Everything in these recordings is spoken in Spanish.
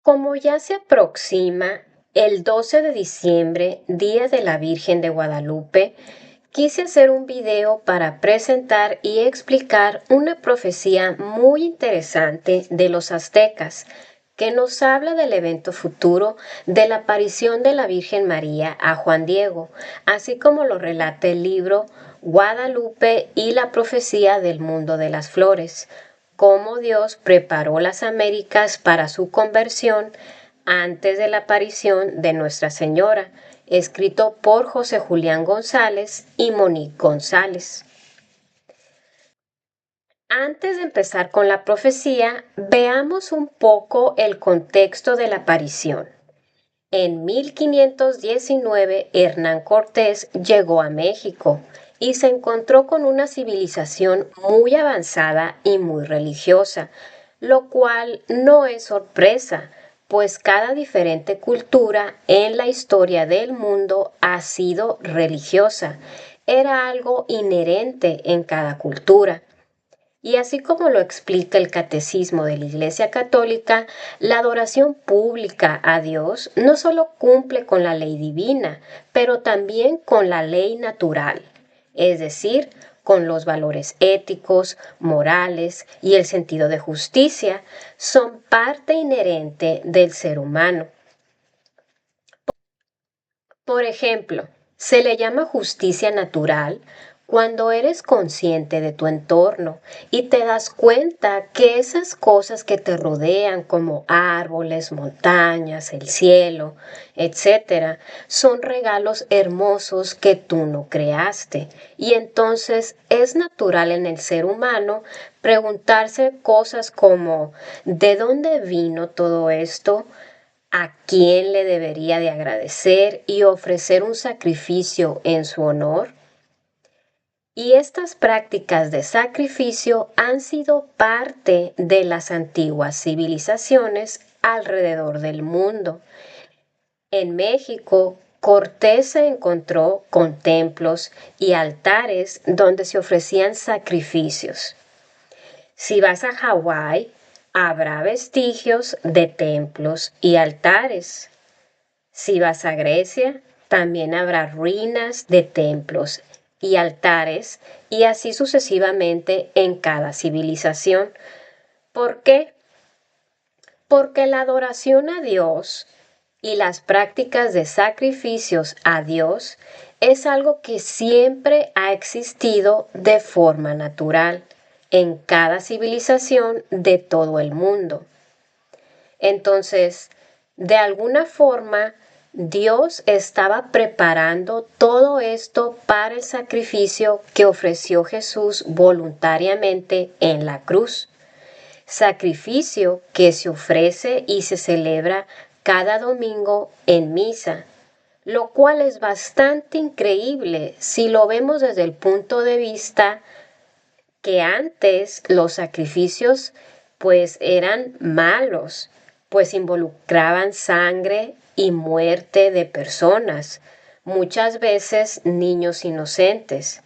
Como ya se aproxima el 12 de diciembre, Día de la Virgen de Guadalupe, quise hacer un video para presentar y explicar una profecía muy interesante de los aztecas que nos habla del evento futuro de la aparición de la Virgen María a Juan Diego, así como lo relata el libro Guadalupe y la profecía del mundo de las flores, cómo Dios preparó las Américas para su conversión antes de la aparición de Nuestra Señora, escrito por José Julián González y Monique González. Antes de empezar con la profecía, veamos un poco el contexto de la aparición. En 1519, Hernán Cortés llegó a México y se encontró con una civilización muy avanzada y muy religiosa, lo cual no es sorpresa, pues cada diferente cultura en la historia del mundo ha sido religiosa. Era algo inherente en cada cultura. Y así como lo explica el Catecismo de la Iglesia Católica, la adoración pública a Dios no solo cumple con la ley divina, pero también con la ley natural, es decir, con los valores éticos, morales y el sentido de justicia, son parte inherente del ser humano. Por ejemplo, se le llama justicia natural cuando eres consciente de tu entorno y te das cuenta que esas cosas que te rodean como árboles, montañas, el cielo, etcétera, son regalos hermosos que tú no creaste. Y entonces es natural en el ser humano preguntarse cosas como ¿de dónde vino todo esto? ¿A quién le debería de agradecer y ofrecer un sacrificio en su honor? Y estas prácticas de sacrificio han sido parte de las antiguas civilizaciones alrededor del mundo. En México, Cortés se encontró con templos y altares donde se ofrecían sacrificios. Si vas a Hawái, habrá vestigios de templos y altares. Si vas a Grecia, también habrá ruinas de templos y altares y así sucesivamente en cada civilización. ¿Por qué? Porque la adoración a Dios y las prácticas de sacrificios a Dios es algo que siempre ha existido de forma natural en cada civilización de todo el mundo. Entonces, de alguna forma, Dios estaba preparando todo esto para el sacrificio que ofreció Jesús voluntariamente en la cruz. Sacrificio que se ofrece y se celebra cada domingo en misa, lo cual es bastante increíble si lo vemos desde el punto de vista que antes los sacrificios pues eran malos, pues involucraban sangre y muerte de personas, muchas veces niños inocentes.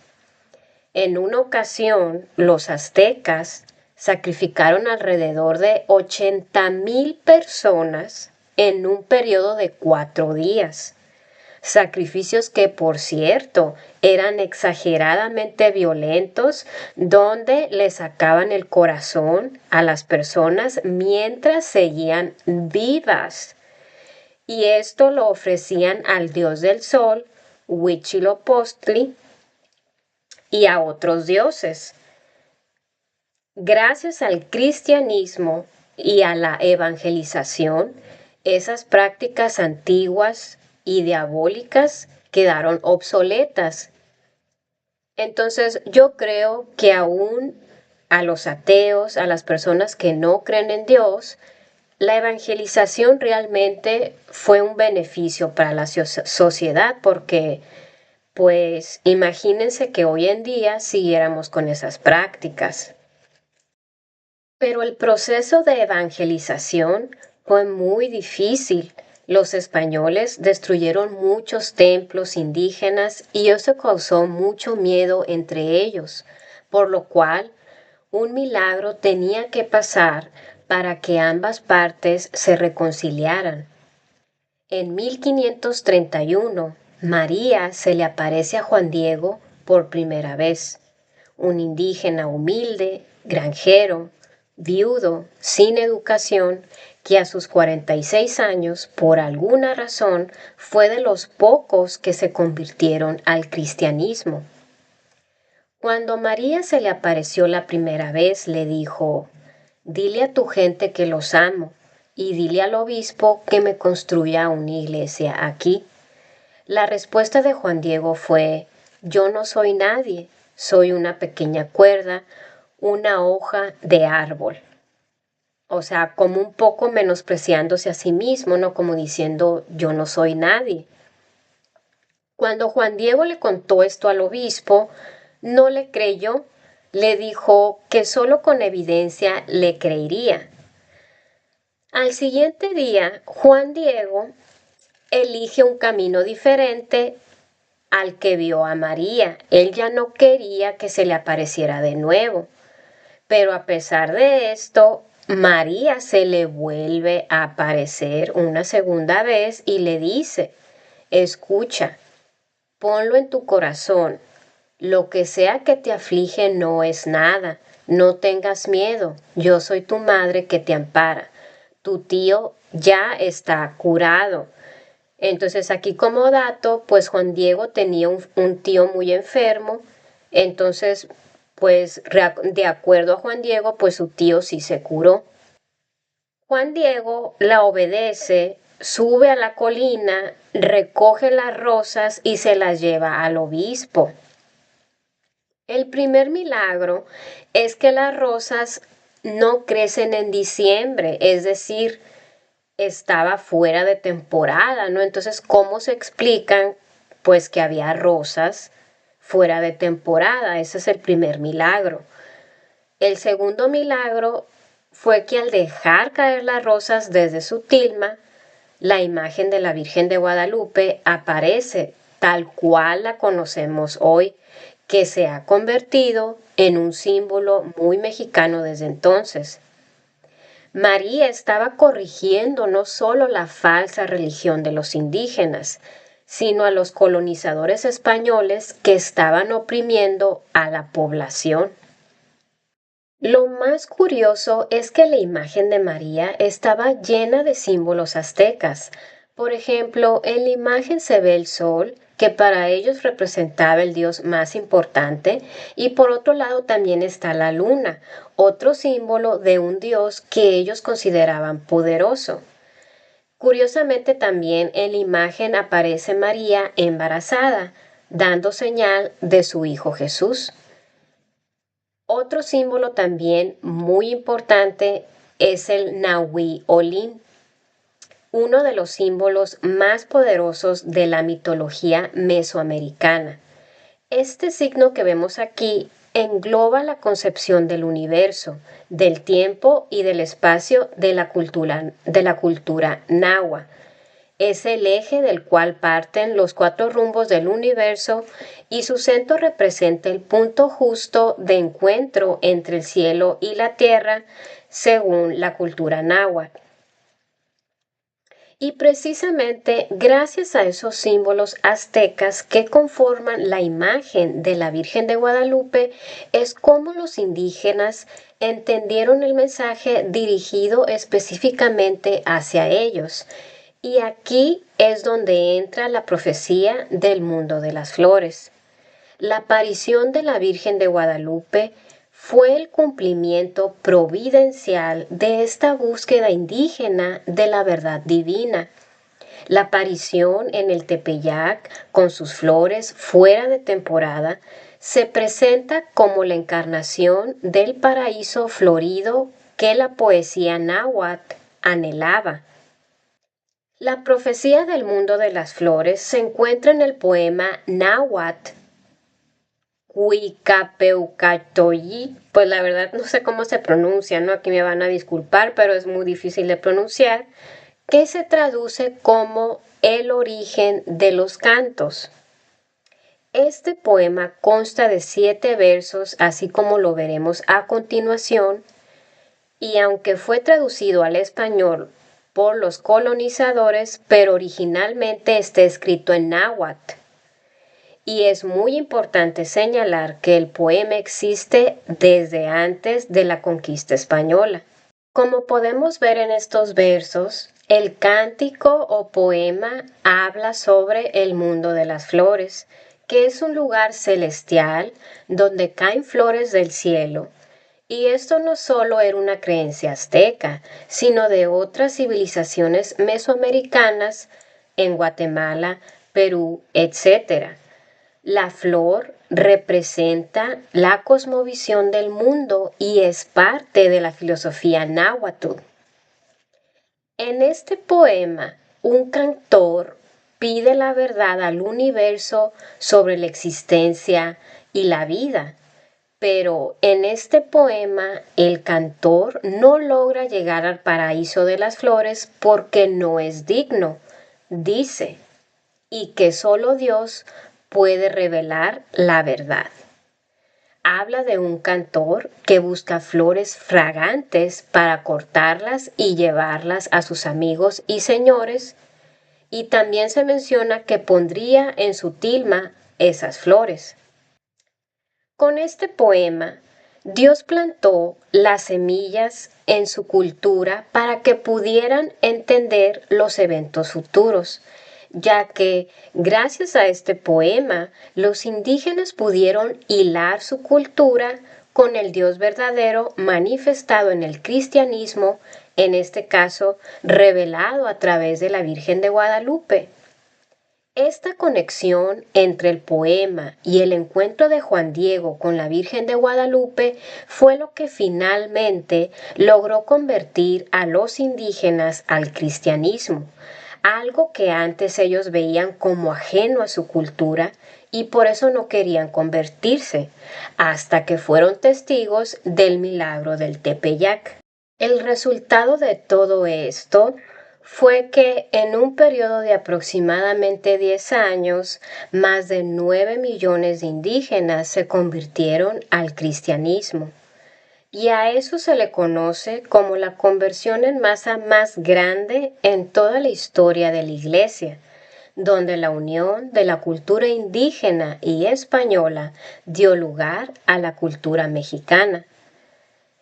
En una ocasión, los aztecas sacrificaron alrededor de 80,000 personas en un periodo de 4 días. Sacrificios que, por cierto, eran exageradamente violentos, donde le sacaban el corazón a las personas mientras seguían vivas. Y esto lo ofrecían al dios del sol, Huitzilopochtli, y a otros dioses. Gracias al cristianismo y a la evangelización, esas prácticas antiguas y diabólicas quedaron obsoletas. Entonces yo creo que aún a los ateos, a las personas que no creen en Dios, la evangelización realmente fue un beneficio para la sociedad porque, pues, imagínense que hoy en día siguiéramos con esas prácticas. Pero el proceso de evangelización fue muy difícil. Los españoles destruyeron muchos templos indígenas y eso causó mucho miedo entre ellos, por lo cual un milagro tenía que pasar para que ambas partes se reconciliaran. En 1531, María se le aparece a Juan Diego por primera vez, un indígena humilde, granjero, viudo, sin educación, que a sus 46 años, por alguna razón, fue de los pocos que se convirtieron al cristianismo. Cuando María se le apareció la primera vez, le dijo: «Dile a tu gente que los amo y dile al obispo que me construya una iglesia aquí». La respuesta de Juan Diego fue: «Yo no soy nadie, soy una pequeña cuerda, una hoja de árbol». O sea, como un poco menospreciándose a sí mismo, ¿no? Como diciendo: «Yo no soy nadie». Cuando Juan Diego le contó esto al obispo, no le creyó, le dijo que solo con evidencia le creería. Al siguiente día, Juan Diego elige un camino diferente al que vio a María. Él ya no quería que se le apareciera de nuevo. Pero a pesar de esto, María se le vuelve a aparecer una segunda vez y le dice: «Escucha, ponlo en tu corazón. Lo que sea que te aflige no es nada. No tengas miedo. Yo soy tu madre que te ampara. Tu tío ya está curado». Entonces aquí como dato, pues Juan Diego tenía un tío muy enfermo. Entonces, pues de acuerdo a Juan Diego, pues su tío sí se curó. Juan Diego la obedece, sube a la colina, recoge las rosas y se las lleva al obispo. El primer milagro es que las rosas no crecen en diciembre, es decir, estaba fuera de temporada, ¿no? Entonces, ¿cómo se explican? Pues que había rosas fuera de temporada. Ese es el primer milagro. El segundo milagro fue que al dejar caer las rosas desde su tilma, la imagen de la Virgen de Guadalupe aparece tal cual la conocemos hoy, que se ha convertido en un símbolo muy mexicano desde entonces. María estaba corrigiendo no solo la falsa religión de los indígenas, sino a los colonizadores españoles que estaban oprimiendo a la población. Lo más curioso es que la imagen de María estaba llena de símbolos aztecas. Por ejemplo, en la imagen se ve el sol, que para ellos representaba el dios más importante, y por otro lado también está la luna, otro símbolo de un dios que ellos consideraban poderoso. Curiosamente también en la imagen aparece María embarazada, dando señal de su hijo Jesús. Otro símbolo también muy importante es el Nahui Olin, uno de los símbolos más poderosos de la mitología mesoamericana. Este signo que vemos aquí engloba la concepción del universo, del tiempo y del espacio de la cultura náhuatl. Es el eje del cual parten los 4 rumbos del universo y su centro representa el punto justo de encuentro entre el cielo y la tierra según la cultura náhuatl. Y precisamente gracias a esos símbolos aztecas que conforman la imagen de la Virgen de Guadalupe es como los indígenas entendieron el mensaje dirigido específicamente hacia ellos. Y aquí es donde entra la profecía del mundo de las flores. La aparición de la Virgen de Guadalupe fue el cumplimiento providencial de esta búsqueda indígena de la verdad divina. La aparición en el Tepeyac con sus flores fuera de temporada se presenta como la encarnación del paraíso florido que la poesía náhuatl anhelaba. La profecía del mundo de las flores se encuentra en el poema náhuatl Huicapeucatoyi, pues la verdad no sé cómo se pronuncia, ¿no? Aquí me van a disculpar, pero es muy difícil de pronunciar, que se traduce como el origen de los cantos. Este poema consta de 7 versos, así como lo veremos a continuación, y aunque fue traducido al español por los colonizadores, pero originalmente está escrito en náhuatl. Y es muy importante señalar que el poema existe desde antes de la conquista española. Como podemos ver en estos versos, el cántico o poema habla sobre el mundo de las flores, que es un lugar celestial donde caen flores del cielo. Y esto no solo era una creencia azteca, sino de otras civilizaciones mesoamericanas en Guatemala, Perú, etc. La flor representa la cosmovisión del mundo y es parte de la filosofía náhuatl. En este poema, un cantor pide la verdad al universo sobre la existencia y la vida, pero en este poema el cantor no logra llegar al paraíso de las flores porque no es digno, dice, y que solo Dios puede revelar la verdad. Habla de un cantor que busca flores fragantes para cortarlas y llevarlas a sus amigos y señores, y también se menciona que pondría en su tilma esas flores. Con este poema, Dios plantó las semillas en su cultura para que pudieran entender los eventos futuros, ya que gracias a este poema los indígenas pudieron hilar su cultura con el Dios verdadero manifestado en el cristianismo, en este caso revelado a través de la Virgen de Guadalupe. Esta conexión entre el poema y el encuentro de Juan Diego con la Virgen de Guadalupe fue lo que finalmente logró convertir a los indígenas al cristianismo, algo que antes ellos veían como ajeno a su cultura y por eso no querían convertirse, hasta que fueron testigos del milagro del Tepeyac. El resultado de todo esto fue que en un periodo de aproximadamente 10 años, más de 9 millones de indígenas se convirtieron al cristianismo. Y a eso se le conoce como la conversión en masa más grande en toda la historia de la Iglesia, donde la unión de la cultura indígena y española dio lugar a la cultura mexicana.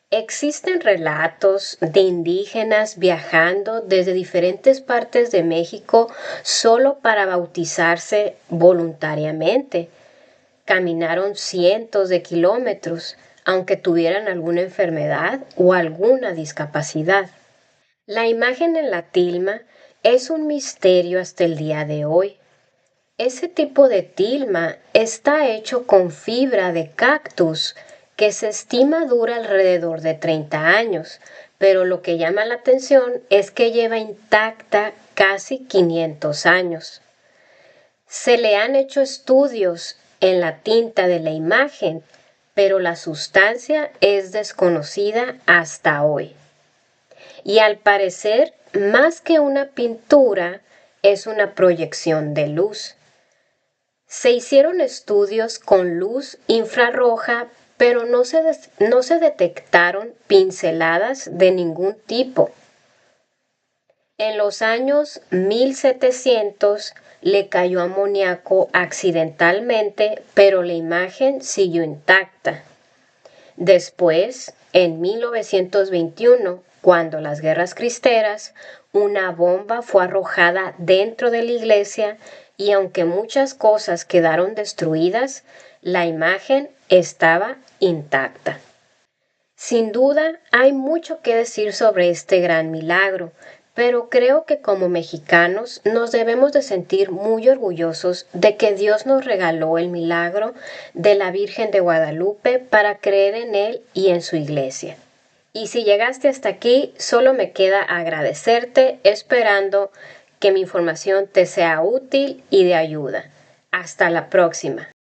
Existen relatos de indígenas viajando desde diferentes partes de México solo para bautizarse voluntariamente. Caminaron cientos de kilómetros, aunque tuvieran alguna enfermedad o alguna discapacidad. La imagen en la tilma es un misterio hasta el día de hoy. Ese tipo de tilma está hecho con fibra de cactus que se estima dura alrededor de 30 años, pero lo que llama la atención es que lleva intacta casi 500 años. Se le han hecho estudios en la tinta de la imagen, pero la sustancia es desconocida hasta hoy. Y al parecer, más que una pintura, es una proyección de luz. Se hicieron estudios con luz infrarroja, pero no se detectaron pinceladas de ningún tipo. En los años 1700 le cayó amoníaco accidentalmente, pero la imagen siguió intacta. Después, en 1921, cuando las guerras cristeras, una bomba fue arrojada dentro de la iglesia y aunque muchas cosas quedaron destruidas, la imagen estaba intacta. Sin duda, hay mucho que decir sobre este gran milagro, pero creo que como mexicanos nos debemos de sentir muy orgullosos de que Dios nos regaló el milagro de la Virgen de Guadalupe para creer en Él y en su iglesia. Y si llegaste hasta aquí, solo me queda agradecerte, esperando que mi información te sea útil y de ayuda. Hasta la próxima.